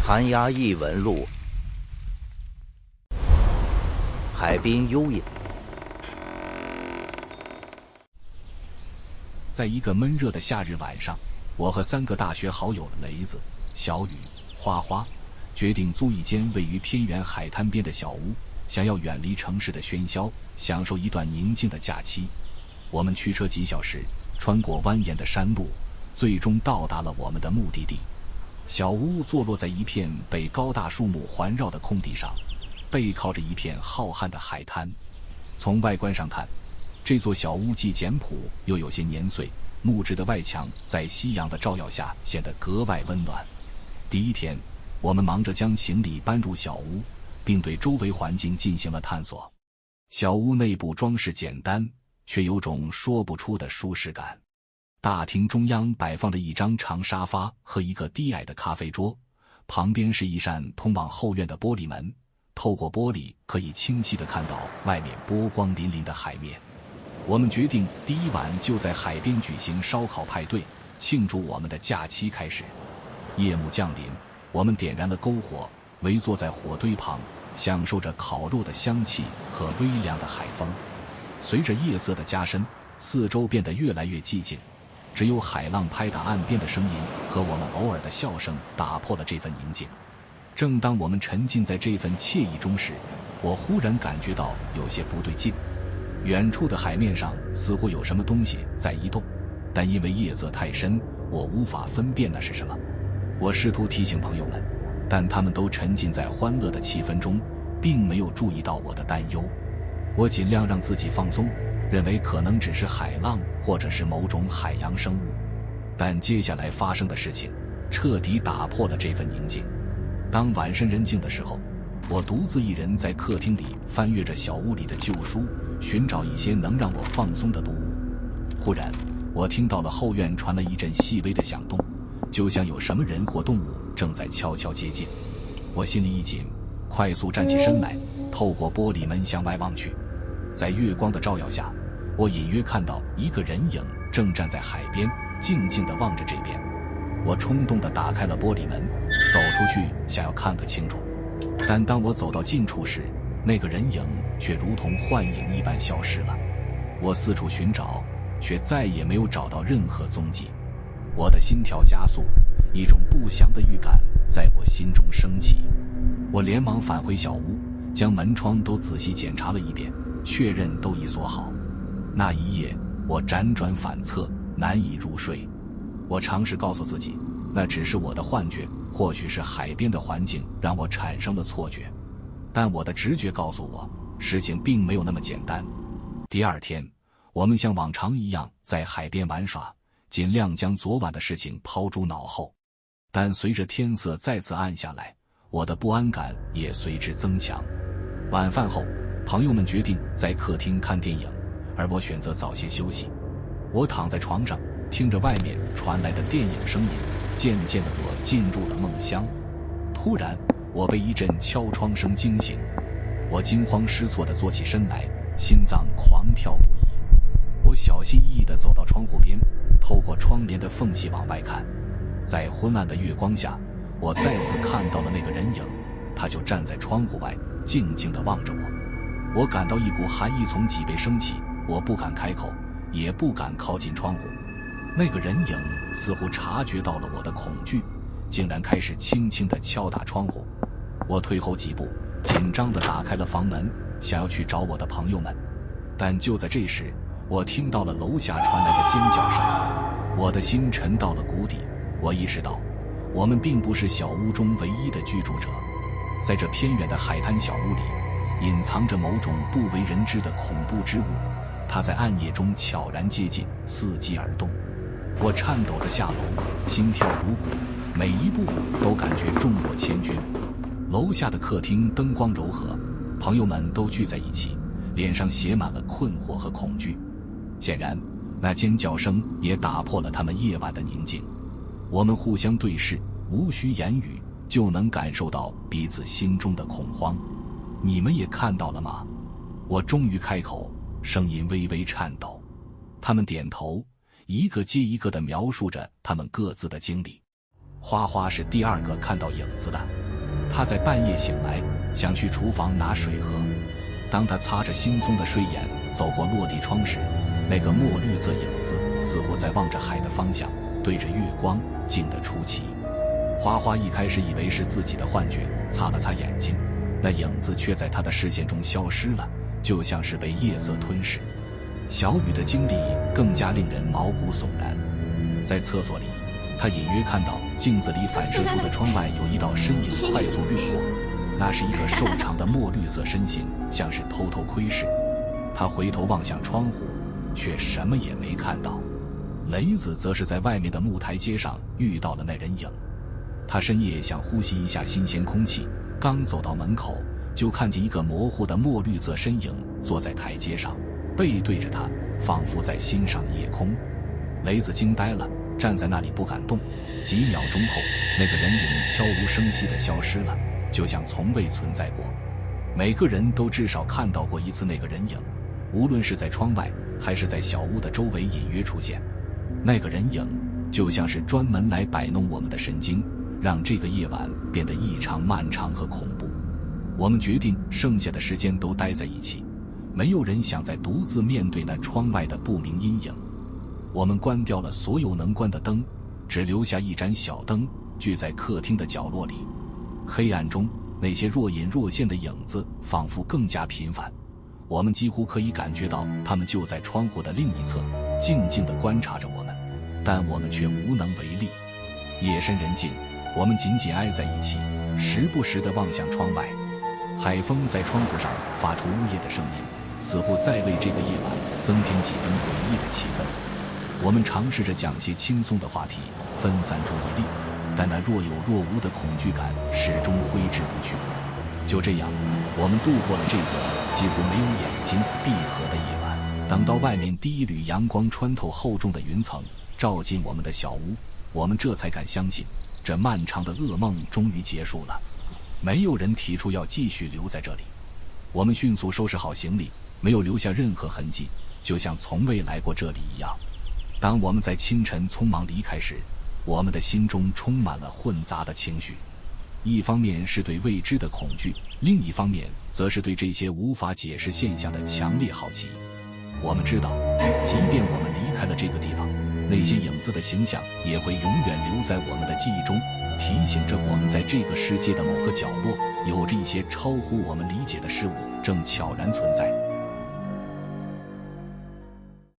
寒鸦异闻录。海滨幽隐。在一个闷热的夏日晚上，我和3个大学好友雷子、小雨、花花决定租一间位于偏远海滩边的小屋，想要远离城市的喧嚣，享受一段宁静的假期。我们驱车几小时，穿过蜿蜒的山路，最终到达了我们的目的地。小屋坐落在一片被高大树木环绕的空地上，背靠着一片浩瀚的海滩。从外观上看，这座小屋既简朴又有些年岁，木质的外墙在夕阳的照耀下显得格外温暖。第一天，我们忙着将行李搬入小屋，并对周围环境进行了探索。小屋内部装饰简单，却有种说不出的舒适感。大厅中央摆放着一张长沙发和一个低矮的咖啡桌，旁边是一扇通往后院的玻璃门，透过玻璃可以清晰地看到外面波光粼粼的海面。我们决定第一晚就在海边举行烧烤派对，庆祝我们的假期开始。夜幕降临，我们点燃了篝火，围坐在火堆旁，享受着烤肉的香气和微凉的海风。随着夜色的加深，四周变得越来越寂静，只有海浪拍打岸边的声音和我们偶尔的笑声打破了这份宁静。正当我们沉浸在这份惬意中时，我忽然感觉到有些不对劲。远处的海面上似乎有什么东西在移动，但因为夜色太深，我无法分辨那是什么。我试图提醒朋友们，但他们都沉浸在欢乐的气氛中，并没有注意到我的担忧。我尽量让自己放松，认为可能只是海浪或者是某种海洋生物。但接下来发生的事情彻底打破了这份宁静。当晚深人静的时候，我独自一人在客厅里翻阅着小屋里的旧书，寻找一些能让我放松的读物。忽然，我听到了后院传来一阵细微的响动，就像有什么人或动物正在悄悄接近。我心里一紧，快速站起身来，透过玻璃门向外望去。在月光的照耀下，我隐约看到一个人影正站在海边，静静地望着这边。我冲动地打开了玻璃门，走出去想要看个清楚。但当我走到近处时，那个人影却如同幻影一般消失了。我四处寻找，却再也没有找到任何踪迹。我的心跳加速，一种不祥的预感在我心中升起。我连忙返回小屋，将门窗都仔细检查了一遍，确认都已锁好。那一夜，我辗转反侧，难以入睡。我尝试告诉自己，那只是我的幻觉，或许是海边的环境让我产生了错觉。但我的直觉告诉我，事情并没有那么简单。第二天，我们像往常一样在海边玩耍，尽量将昨晚的事情抛诸脑后。但随着天色再次暗下来，我的不安感也随之增强。晚饭后，朋友们决定在客厅看电影，而我选择早些休息。我躺在床上，听着外面传来的电影声音，渐渐地我进入了梦乡。突然，我被一阵敲窗声惊醒，我惊慌失措地坐起身来，心脏狂跳不已。我小心翼翼地走到窗户边，透过窗帘的缝隙往外看。在昏暗的月光下，我再次看到了那个人影，他就站在窗户外，静静地望着我。我感到一股寒意从脊背升起，我不敢开口，也不敢靠近窗户。那个人影似乎察觉到了我的恐惧，竟然开始轻轻地敲打窗户。我退后几步，紧张地打开了房门，想要去找我的朋友们。但就在这时，我听到了楼下传来的尖叫声，我的心沉到了谷底。我意识到，我们并不是小屋中唯一的居住者。在这偏远的海滩小屋里，隐藏着某种不为人知的恐怖之物，它在暗夜中悄然接近，伺机而动。我颤抖着下楼，心跳如鼓，每一步都感觉重若千钧。楼下的客厅灯光柔和，朋友们都聚在一起，脸上写满了困惑和恐惧。显然，那尖叫声也打破了他们夜晚的宁静。我们互相对视，无需言语就能感受到彼此心中的恐慌。你们也看到了吗？我终于开口，声音微微颤抖。他们点头，一个接一个地描述着他们各自的经历。花花是第二个看到影子的。他在半夜醒来，想去厨房拿水喝。当他擦着惺忪的睡眼走过落地窗时，那个墨绿色影子似乎在望着海的方向，对着月光静得出奇。花花一开始以为是自己的幻觉，擦了擦眼睛，那影子却在他的视线中消失了，就像是被夜色吞噬。小雨的经历更加令人毛骨悚然。在厕所里，他隐约看到镜子里反射出的窗外有一道身影快速掠过，那是一个瘦长的墨绿色身形，像是偷偷窥视。他回头望向窗户，却什么也没看到。雷子则是在外面的木台阶上遇到了那人影。他深夜想呼吸一下新鲜空气，刚走到门口，就看见一个模糊的墨绿色身影坐在台阶上，背对着他，仿佛在欣赏夜空。雷子惊呆了，站在那里不敢动。几秒钟后，那个人影悄无声息地消失了，就像从未存在过。每个人都至少看到过一次那个人影，无论是在窗外还是在小屋的周围隐约出现。那个人影就像是专门来摆弄我们的神经，让这个夜晚变得异常漫长和恐怖。我们决定剩下的时间都待在一起，没有人想再独自面对那窗外的不明阴影。我们关掉了所有能关的灯，只留下一盏小灯聚在客厅的角落里。黑暗中，那些若隐若现的影子仿佛更加频繁，我们几乎可以感觉到它们就在窗户的另一侧，静静地观察着我们，但我们却无能为力。夜深人静，我们紧紧挨在一起，时不时地望向窗外。海风在窗户上发出呜咽的声音，似乎在为这个夜晚增添几分诡异的气氛。我们尝试着讲些轻松的话题，分散注意力，但那若有若无的恐惧感始终挥之不去。就这样，我们度过了这个几乎没有眼睛闭合的夜晚。等到外面第一缕阳光穿透厚重的云层，照进我们的小屋，我们这才敢相信，这漫长的噩梦终于结束了。没有人提出要继续留在这里。我们迅速收拾好行李，没有留下任何痕迹，就像从未来过这里一样。当我们在清晨匆忙离开时，我们的心中充满了混杂的情绪。一方面是对未知的恐惧，另一方面则是对这些无法解释现象的强烈好奇。我们知道，即便我们离开了这个地方，那些影子的形象也会永远留在我们的记忆中，提醒着我们在这个世界的某个角落，有着一些超乎我们理解的事物正悄然存在。